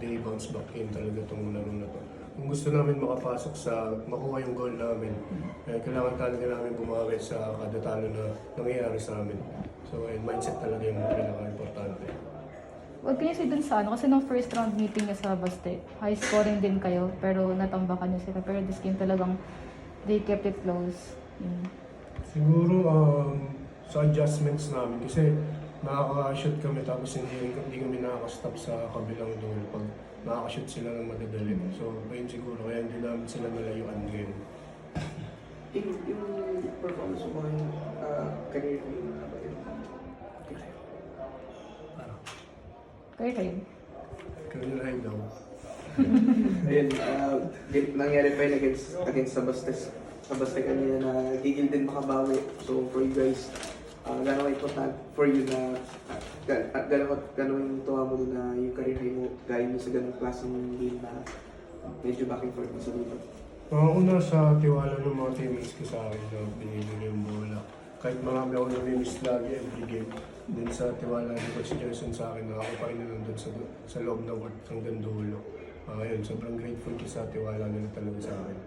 day bounce back game talaga itong laro na to. Kung gusto namin makapasok sa makuha yung goal namin, kailangan talaga namin bumawi sa kada talo na nangyayari sa amin. So, mindset talaga yung pinaka-importante. Huwag kayo dun sa ano, kasi nung first round meeting niya sa Baste, high scoring din kayo, pero natambakan niyo sila. Pero this game talagang they kept it close. Siguro sa adjustments namin kasi nakaka-shoot kami tapos hindi kami nakaka-stop sa kabilang dulo pag nakaka-shoot sila ng madadali. So, ayun siguro, kaya hindi namin sila nalayuan ngayon. Yung performance mo yung career mo yun, ano ba yun? Kayo. Career high daw. Ayun, nangyari pa yun against sa Baste kanina na gigil din makabawi. So for you guys, gano'ng important for you na gano'ng tuwa mo na yung career mo gaya mo sa gano'ng klaseng game na medyo back and forth mo sa dito? Una sa tiwala ng mga teammates ko sa akin na binigyan yung bola. Kahit marami ako nami-miss lagi every game. Din sa tiwala ni Coach Jason sa akin na ako pa rin nandun sa loob ng court hanggang dulo. Ayun, sobrang grateful ko sa tiwala nila talaga sa akin.